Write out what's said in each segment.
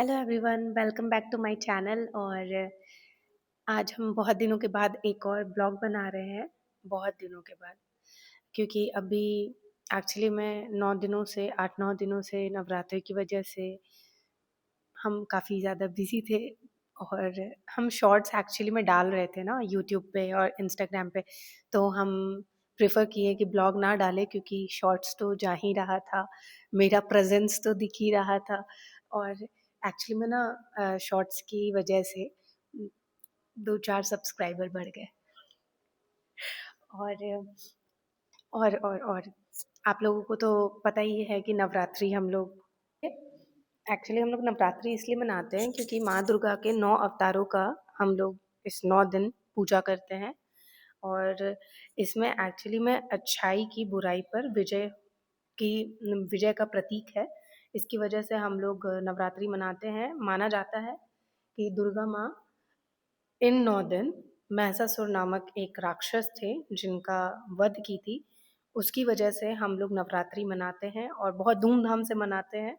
Hello everyone, welcome back to my channel. और आज हम बहुत दिनों के बाद एक और ब्लॉग बना रहे हैं। बहुत दिनों के बाद, क्योंकि अभी एक्चुअली मैं 9 दिनों से 8-9 दिनों से नवरात्रि की वजह से हम काफ़ी ज़्यादा बिजी थे। और हम शॉर्ट्स एक्चुअली में डाल रहे थे ना यूट्यूब पे और इंस्टाग्राम पे। तो हम प्रेफर किए कि ब्लॉग ना डालें, क्योंकि शॉर्ट्स तो जा ही रहा था, मेरा प्रेजेंस तो दिख ही रहा था। और एक्चुअली में ना शॉर्ट्स की वजह से 2-4 सब्सक्राइबर बढ़ गए। और और आप लोगों को तो पता ही है कि नवरात्रि हम लोग एक्चुअली हम लोग नवरात्रि इसलिए मनाते हैं क्योंकि माँ दुर्गा के 9 अवतारों का हम लोग इस 9 दिन पूजा करते हैं। और इसमें एक्चुअली में अच्छाई की बुराई पर की विजय का प्रतीक है। इसकी वजह से हम लोग नवरात्रि मनाते हैं। माना जाता है कि दुर्गा माँ इन 9 दिन महिषासुर नामक एक राक्षस थे जिनका वध की थी। उसकी वजह से हम लोग नवरात्रि मनाते हैं और बहुत धूमधाम से मनाते हैं।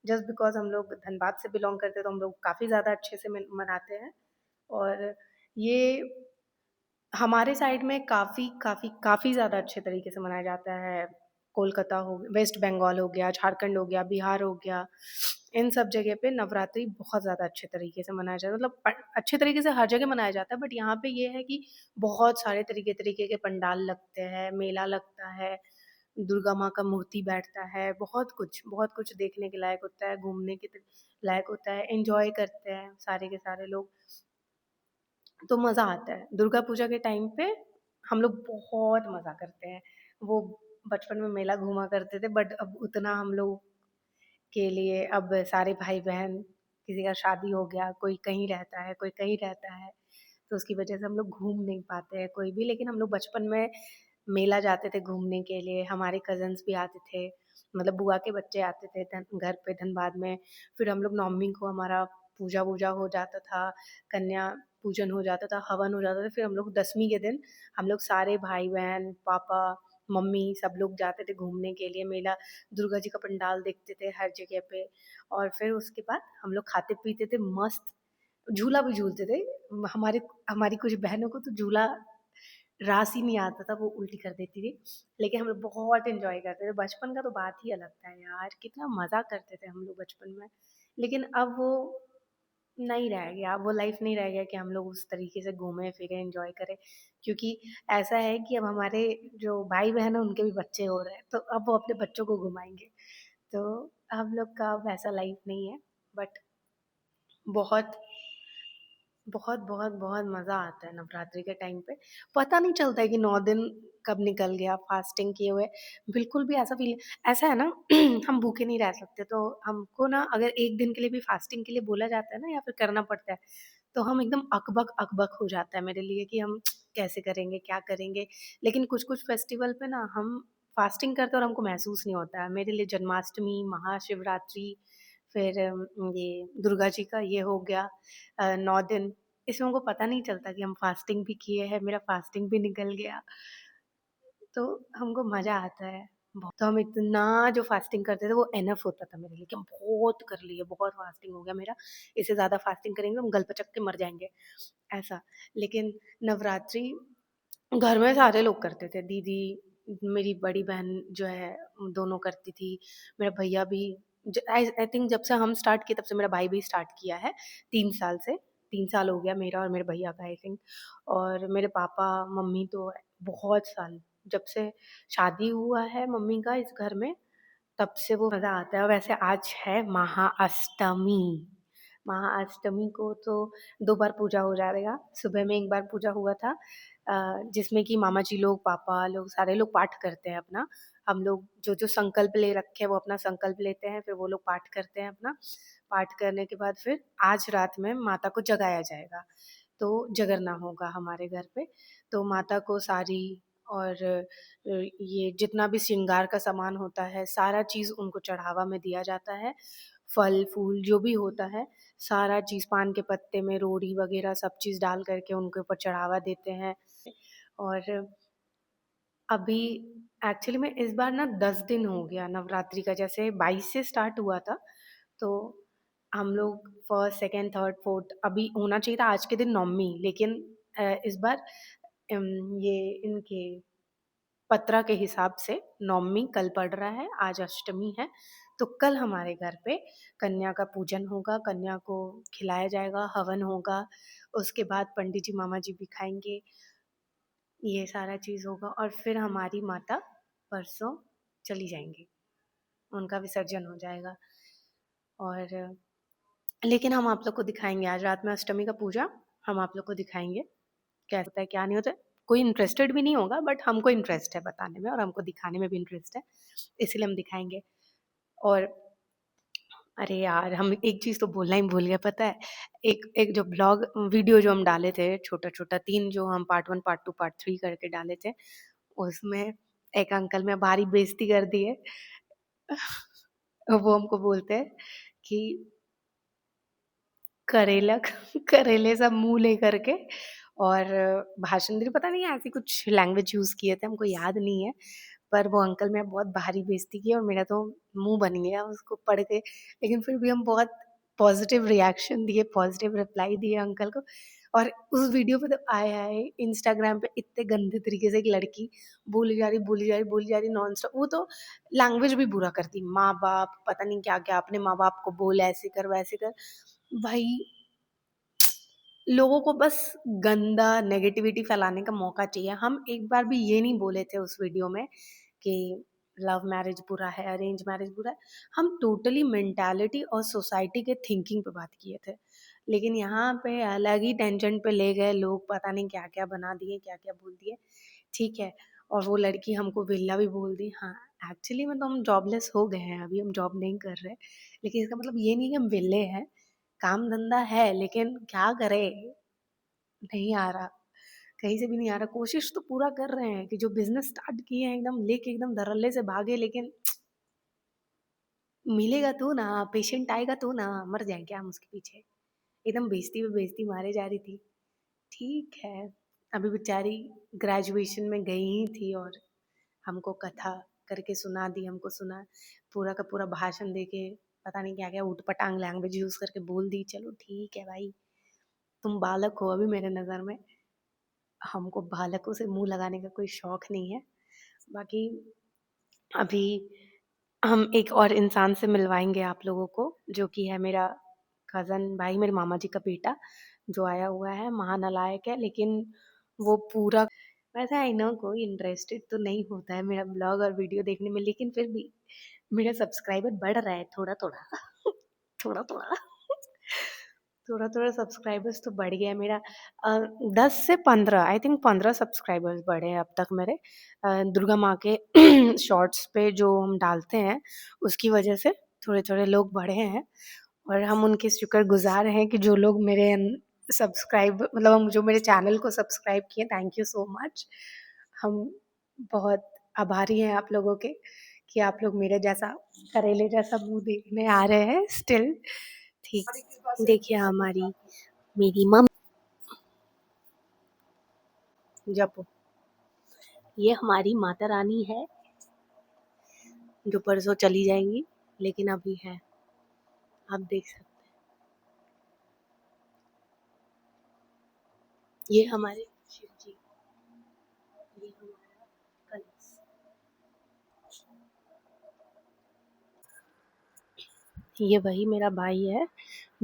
जस्ट बिकॉज हम लोग धनबाद से बिलोंग करते हैं तो हम लोग काफ़ी ज़्यादा अच्छे से मनाते हैं। और ये हमारे साइड में काफ़ी काफ़ी काफ़ी ज़्यादा अच्छे तरीके से मनाया जाता है। कोलकाता हो वेस्ट बंगाल हो गया, झारखंड हो गया, बिहार हो गया, इन सब जगह पे नवरात्रि बहुत ज़्यादा अच्छे तरीके से मनाया जाता है। मतलब अच्छे तरीके से हर जगह मनाया जाता है, बट यहाँ पे ये है कि बहुत सारे तरीके-तरीके के पंडाल लगते हैं, मेला लगता है, दुर्गा माँ का मूर्ति बैठता है, बहुत कुछ देखने के लायक होता है, घूमने के लायक होता है, एन्जॉय करते हैं सारे के सारे लोग। तो मज़ा आता है। दुर्गा पूजा के टाइम पे हम लोग बहुत मज़ा करते हैं। वो बचपन में मेला घूमा करते थे, बट अब उतना हम लोग के लिए अब सारे भाई-बहन, किसी का शादी हो गया, कोई कहीं रहता है, कोई कहीं रहता है, तो उसकी वजह से हम लोग घूम नहीं पाते हैं कोई भी। लेकिन हम लोग बचपन में मेला जाते थे घूमने के लिए, हमारे कज़िन्स भी आते थे, मतलब बुआ के बच्चे आते थे घर पे धनबाद में। फिर हम लोग नवमी को हमारा पूजा-वूजा हो जाता था, कन्या पूजन हो जाता था, हवन हो जाता था। फिर हम लोग 10वीं के दिन हम लोग सारे भाई-बहन, पापा, मम्मी सब लोग जाते थे घूमने के लिए मेला। दुर्गा जी का पंडाल देखते थे हर जगह पे। और फिर उसके बाद हम लोग खाते-पीते थे मस्त, झूला भी झूलते थे। हमारे हमारी कुछ बहनों को तो झूला रास ही नहीं आता था, वो उल्टी कर देती थी। लेकिन हम लोग बहुत एन्जॉय करते थे। बचपन का तो बात ही अलग था यार, कितना मज़ा करते थे हम लोग बचपन में। लेकिन अब वो नहीं रह गया, अब वो लाइफ नहीं रह गया कि हम लोग उस तरीके से घूमें-फिरें, एन्जॉय करें। क्योंकि ऐसा है कि अब हमारे जो भाई-बहन हैं उनके भी बच्चे हो रहे हैं, तो अब वो अपने बच्चों को घुमाएँगे। तो हम लोग का वैसा लाइफ नहीं है, बट बहुत बहुत, बहुत, बहुत मज़ा आता है नवरात्रि के टाइम पे। पता नहीं चलता है कि 9 दिन कब निकल गया फास्टिंग किए हुए। बिल्कुल भी ऐसा है ना हम भूखे नहीं रह सकते, तो हमको ना अगर 1 दिन के लिए भी फास्टिंग के लिए बोला जाता है ना या फिर करना पड़ता है, तो हम एकदम अकबक हो जाता है मेरे लिए कि हम कैसे करेंगे, क्या करेंगे? लेकिन कुछ-कुछ फेस्टिवल पे ना हम फास्टिंग करते हैं और हमको महसूस नहीं होता है। मेरे लिए जन्माष्टमी, महाशिवरात्रि, फिर ये दुर्गा जी का ये हो गया 9 दिन, इसमें हमको पता नहीं चलता कि हम फास्टिंग भी किए हैं, मेरा फास्टिंग भी निकल गया, तो हमको मज़ा आता है। तो हम इतना जो फास्टिंग करते थे वो इनफ होता था मेरे लिए कि हम बहुत कर लिए, बहुत फास्टिंग हो गया मेरा, इससे ज़्यादा फास्टिंग करेंगे हम गल-पचक के मर जाएँगे, ऐसा। लेकिन नवरात्रि घर में सारे लोग करते थे, दीदी, मेरी बड़ी बहन जो है दोनों करती थी, मेरा भैया भी। आई आई थिंक जब से हम स्टार्ट किए तब से मेरा भाई भी स्टार्ट किया है 3 साल से। 3 साल हो गया मेरा और मेरे भैया का आई थिंक। और मेरे पापा मम्मी तो बहुत साल, जब से शादी हुआ है मम्मी का इस घर में, तब से वो मज़ा आता है। और वैसे आज है महाअष्टमी। महाअष्टमी को तो 2 बार पूजा हो जाएगा। सुबह में 1 बार पूजा हुआ था, जिसमें कि मामा जी लोग, पापा लोग, सारे लोग पाठ करते हैं अपना। हम लोग जो-जो संकल्प ले रखे हैं वो अपना संकल्प लेते हैं, फिर वो लोग पाठ करते हैं अपना। पाठ करने के बाद फिर आज रात में माता को जगाया जाएगा। तो जगरना होगा हमारे घर पे। तो माता को साड़ी और ये जितना भी श्रृंगार का सामान होता है, सारा चीज़ उनको चढ़ावा में दिया जाता है। फल-फूल जो भी होता है, सारा चीज़ पान के पत्ते में रोड़ी वगैरह सब चीज़ डाल कर के उनके ऊपर चढ़ावा देते हैं। और अभी एक्चुअली में इस बार ना 10 दिन हो गया नवरात्रि का, जैसे 22 से स्टार्ट हुआ था, तो हम लोग फर्स्ट, सेकंड, थर्ड, फोर्थ अभी होना चाहिए था आज के दिन नवमी, लेकिन इस बार ये इनके पत्रा के हिसाब से नवमी कल पड़ रहा है, आज अष्टमी है, तो कल हमारे घर पे कन्या का पूजन होगा, कन्या को खिलाया जाएगा, हवन होगा, उसके बाद पंडित जी मामा जी भी खाएंगे, ये सारा चीज़ होगा और फिर हमारी माता परसों चली जाएंगी, उनका विसर्जन हो जाएगा। और लेकिन हम आप लोग को दिखाएंगे आज रात में अष्टमी का पूजा, हम आप लोग को दिखाएंगे क्या होता है क्या नहीं होता है। कोई इंटरेस्टेड भी नहीं होगा, बट हमको इंटरेस्ट है बताने में और हमको दिखाने में भी इंटरेस्ट है, इसीलिए हम दिखाएंगे। और अरे यार, हम एक चीज तो बोलना ही भूल गए, पता है, एक एक जो ब्लॉग वीडियो जो हम डाले थे छोटा छोटा, 3 जो हम पार्ट 1 पार्ट 2 पार्ट 3 करके डाले थे, उसमें एक अंकल में भारी बेइज्जती कर दी है। वो हमको बोलते हैं कि करेला करेले सब मुंह लेकर के और भाषण दे, पता नहीं ऐसी कुछ लैंग्वेज यूज किए थे, हमको याद नहीं है, पर वो अंकल ने बहुत भारी बेइज्जती की और मेरा तो मुंह बन गया उसको पढ़ के, लेकिन फिर भी हम बहुत पॉजिटिव रिएक्शन दिए, पॉजिटिव रिप्लाई दिए अंकल को। और उस वीडियो पे तो आए आए इंस्टाग्राम पे इतने गंदे तरीके से एक लड़की बोली जा रही बोली जा रही बोली जा रही नॉन स्टॉप, वो तो लैंग्वेज भी बुरा करती, माँ बाप पता नहीं क्या क्या, अपने माँ बाप को बोल ऐसे कर वैसे कर, भाई लोगों को बस गंदा नेगेटिविटी फैलाने का मौका चाहिए। हम एक बार भी ये नहीं बोले थे उस वीडियो में कि लव मैरिज बुरा है, अरेंज मैरिज बुरा है। हम टोटली मेंटालिटी और सोसाइटी के थिंकिंग पे बात किए थे, लेकिन यहाँ पे अलग ही टेंशन पे ले गए लोग, पता नहीं क्या क्या बना दिए, क्या क्या बोल दिए। ठीक है, और वो लड़की हमको विल्ला भी बोल दी। हाँ, एक्चुअली में तो हम जॉबलेस हो गए हैं, अभी हम जॉब नहीं कर रहे, लेकिन इसका मतलब ये नहीं कि हम विले हैं, काम धंधा है, लेकिन क्या करें, नहीं आ रहा, कहीं से भी नहीं आ रहा। कोशिश तो पूरा कर रहे हैं कि जो बिजनेस स्टार्ट किए हैं एकदम लेके एकदम धड़ल्ले से भागे, लेकिन मिलेगा तो ना, पेशेंट आएगा तो ना, मर जाए क्या हम उसके पीछे, एकदम बेइज्जती पे बेइज्जती मारे जा रही थी। ठीक है, अभी बेचारी ग्रेजुएशन में गई ही थी और हमको कथा करके सुना दी, हमको सुना पूरा का पूरा भाषण देके, पता नहीं क्या क्या ऊटपटांग लैंग्वेज यूज करके बोल दी। चलो ठीक है भाई, तुम बालक हो अभी मेरे नज़र में, हमको बालकों से मुंह लगाने का कोई शौक नहीं है। बाकी अभी हम एक और इंसान से मिलवाएंगे आप लोगों को, जो कि है मेरा कज़न भाई, मेरे मामा जी का बेटा, जो आया हुआ है, महानालायक है, लेकिन वो पूरा, वैसे आई नो कोई इंटरेस्टेड तो नहीं होता है मेरा ब्लॉग और वीडियो देखने में, लेकिन फिर भी मेरा सब्सक्राइबर बढ़ रहा है थोड़ा थोड़ा थोड़ा थोड़ा थोड़ा थोड़ा सब्सक्राइबर्स तो बढ़ गया है मेरा। 10 से 15, आई थिंक 15 सब्सक्राइबर्स बढ़े हैं अब तक मेरे, दुर्गा माँ के शॉर्ट्स पे जो हम डालते हैं उसकी वजह से थोड़े थोड़े लोग बढ़े हैं, और हम उनके शुक्रगुजार हैं कि जो लोग मेरे सब्सक्राइब मतलब हम जो मेरे चैनल को सब्सक्राइब किए, थैंक यू सो मच। हम बहुत आभारी हैं आप लोगों के कि आप लोग मेरे जैसा करेले जैसा मुंह देखने आ रहे हैं स्टिल। ठीक, देखिए हमारी मेरी मम जब ये हमारी माता रानी है जो परसों चली जाएंगी, लेकिन अभी है, आप देख सकते हैं, ये हमारे शिव जी, ये हमारा कलश, ये वही मेरा भाई है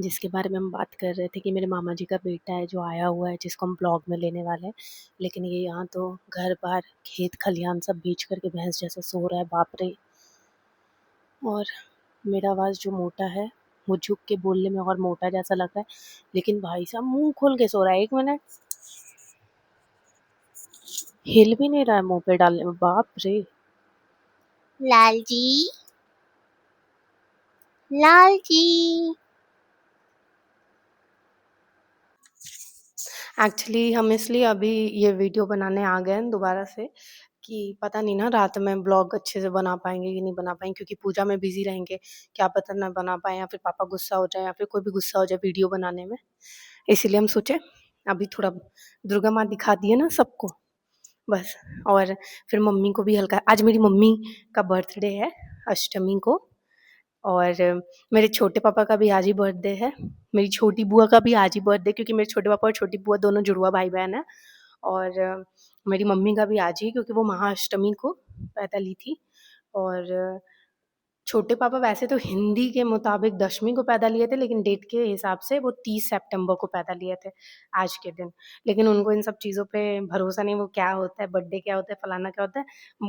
जिसके बारे में हम बात कर रहे थे कि मेरे मामा जी का बेटा है जो आया हुआ है, जिसको हम ब्लॉग में लेने वाले हैं, लेकिन ये यहाँ तो घर बार खेत खलिहान सब बेच करके भैंस जैसा सो रहा है, बाप रे। और मेरा आवाज़ जो मोटा है वो झुक के बोलने में और मोटा जैसा लग रहा है, लेकिन भाई साहब मुंह खोल के सो रहा है, 1 मिनट हिल भी नहीं रहा है मुंह पे डालने में, बाप रे। लाल जी, लाल जी, एक्चुअली हम इसलिए अभी ये वीडियो बनाने आ गए हैं दोबारा से कि पता नहीं ना रात में ब्लॉग अच्छे से बना पाएंगे कि नहीं बना पाएंगे, क्योंकि पूजा में बिजी रहेंगे, क्या पता ना बना पाए या फिर पापा गुस्सा हो जाए या फिर कोई भी गुस्सा हो जाए वीडियो बनाने में, इसीलिए हम सोचे अभी थोड़ा दुर्गा माँ दिखा दिए ना सबको, बस। और फिर मम्मी को भी हल्का, आज मेरी मम्मी का बर्थडे है अष्टमी को, और मेरे छोटे पापा का भी आज ही बर्थडे है। मेरी छोटी बुआ का भी आज ही बर्थडे, क्योंकि मेरे छोटे पापा और छोटी बुआ दोनों जुड़वा भाई-बहन हैं। और मेरी मम्मी का भी आज ही, क्योंकि वो महाअष्टमी को पैदा ली थी। और छोटे पापा वैसे तो हिंदी के मुताबिक 10वीं को पैदा लिए थे, लेकिन डेट के हिसाब से वो 30 सितंबर को पैदा लिए थे, आज के दिन। लेकिन उनको इन सब चीज़ों पे भरोसा नहीं, वो क्या होता है, बर्थडे क्या होता है, फलाना क्या होता है।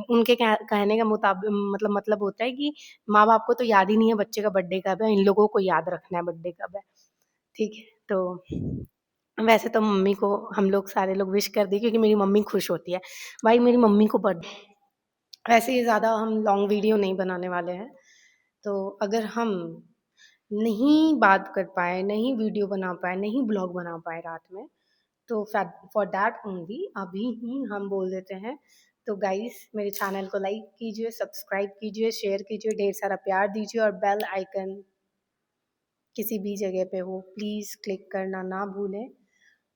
उनके कहने का मतलब होता है कि माँ-बाप को तो याद ही नहीं है बच्चे का बर्थडे कब है, इन लोगों को याद रखना है बर्थडे कब है, ठीक है? तो वैसे तो मम्मी को हम लोग सारे लोग विश कर दिए, क्योंकि मेरी मम्मी खुश होती है। भाई मेरी मम्मी को बर्थडे, वैसे ही ज़्यादा हम लॉन्ग वीडियो नहीं बनाने वाले हैं। तो अगर हम नहीं बात कर पाए, नहीं वीडियो बना पाए, नहीं ब्लॉग बना पाए रात में, तो फॉर दैट ओनली अभी ही हम बोल देते हैं। तो गाइस मेरे चैनल को लाइक कीजिए, सब्सक्राइब कीजिए, शेयर कीजिए, ढेर सारा प्यार दीजिए, और बेल आइकन किसी भी जगह पे हो प्लीज़ क्लिक करना ना भूलें।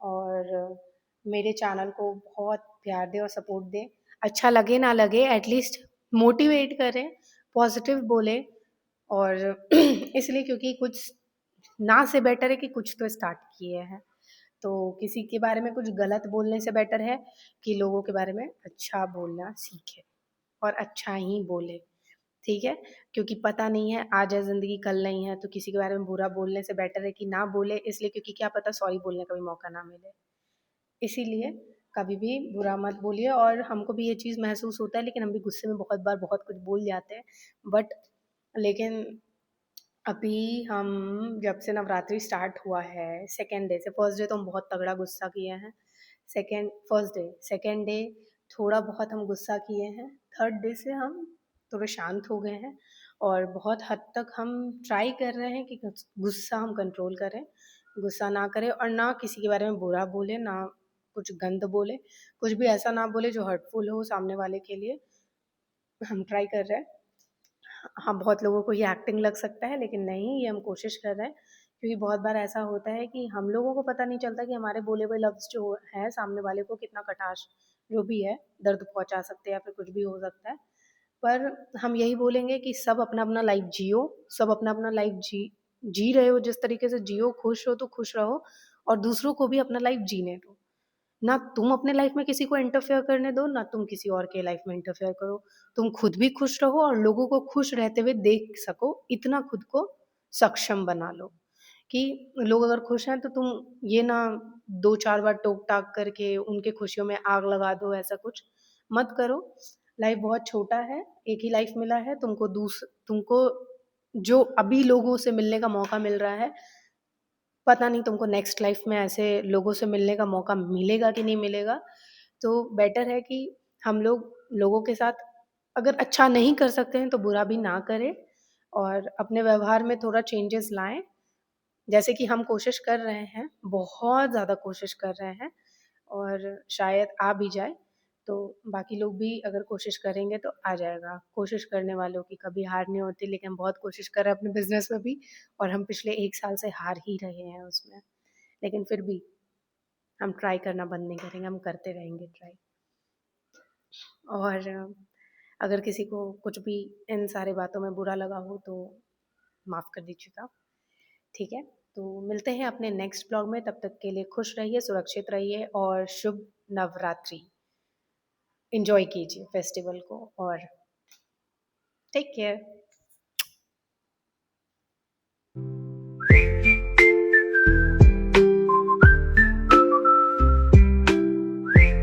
और मेरे चैनल को बहुत प्यार दें और सपोर्ट दें। अच्छा लगे ना लगे, एटलीस्ट मोटिवेट करें, पॉजिटिव बोलें। और इसलिए क्योंकि कुछ ना से बेटर है कि कुछ तो स्टार्ट किए हैं। तो किसी के बारे में कुछ गलत बोलने से बेटर है कि लोगों के बारे में अच्छा बोलना सीखें और अच्छा ही बोले, ठीक है? क्योंकि पता नहीं है, आज है ज़िंदगी कल नहीं है, तो किसी के बारे में बुरा बोलने से बेटर है कि ना बोले, इसलिए क्योंकि क्या पता सॉरी बोलने का भी मौका ना मिले। इसीलिए कभी भी बुरा मत बोलिए। और हमको भी ये चीज़ महसूस होता है, लेकिन हम भी गुस्से में बहुत बार बहुत कुछ बोल जाते हैं। बट लेकिन अभी हम जब से नवरात्रि स्टार्ट हुआ है, सेकंड डे से, फर्स्ट डे तो हम बहुत तगड़ा गुस्सा किए हैं। सेकंड डे थोड़ा बहुत हम गुस्सा किए हैं। थर्ड डे से हम थोड़े शांत हो गए हैं, और बहुत हद तक हम ट्राई कर रहे हैं कि गुस्सा हम कंट्रोल करें, गुस्सा ना करें, और ना किसी के बारे में बुरा बोले, ना कुछ गंद बोले, कुछ भी ऐसा ना बोले जो हर्टफुल हो सामने वाले के लिए। हम ट्राई कर रहे हैं। हाँ, बहुत लोगों को ये एक्टिंग लग सकता है, लेकिन नहीं, ये हम कोशिश कर रहे हैं। क्योंकि बहुत बार ऐसा होता है कि हम लोगों को पता नहीं चलता कि हमारे बोले हुए लफ्ज़ जो हैं सामने वाले को कितना कटाश, जो भी है, दर्द पहुँचा सकते हैं या फिर कुछ भी हो सकता है। पर हम यही बोलेंगे कि सब अपना-अपना लाइफ़ जियो, सब अपना-अपना लाइफ़ जी जी रहे हो जिस तरीके से जियो, खुश हो तो खुश रहो, और दूसरों को भी अपना लाइफ़ जीने दो। ना तुम अपने लाइफ में किसी को इंटरफेयर करने दो, ना तुम किसी और के लाइफ में इंटरफेयर करो। तुम खुद भी खुश रहो और लोगों को खुश रहते हुए देख सको, इतना खुद को सक्षम बना लो कि लोग अगर खुश हैं तो तुम ये ना 2-4 बार टोक-टाक करके उनके खुशियों में आग लगा दो, ऐसा कुछ मत करो। लाइफ बहुत छोटा है, एक ही लाइफ मिला है, तुमको जो अभी लोगों से मिलने का मौका मिल रहा है, पता नहीं तुमको नेक्स्ट लाइफ में ऐसे लोगों से मिलने का मौका मिलेगा कि नहीं मिलेगा। तो बेटर है कि हम लोग लोगों के साथ अगर अच्छा नहीं कर सकते हैं तो बुरा भी ना करें, और अपने व्यवहार में थोड़ा चेंजेस लाएँ। जैसे कि हम कोशिश कर रहे हैं, बहुत ज़्यादा कोशिश कर रहे हैं, और शायद आ भी जाए। तो बाकी लोग भी अगर कोशिश करेंगे तो आ जाएगा। कोशिश करने वालों की कभी हार नहीं होती, लेकिन हम बहुत कोशिश कर रहे हैं अपने बिज़नेस में भी, और हम पिछले 1 साल से हार ही रहे हैं उसमें। लेकिन फिर भी हम ट्राई करना बंद नहीं करेंगे, हम करते रहेंगे ट्राई। और अगर किसी को कुछ भी इन सारी बातों में बुरा लगा हो तो माफ़ कर दीजिएगा, ठीक है? तो मिलते हैं अपने नेक्स्ट ब्लॉग में, तब तक के लिए खुश रहिए, सुरक्षित रहिए, और शुभ नवरात्रि। एन्जॉय कीजिए फेस्टिवल को, और टेक केयर।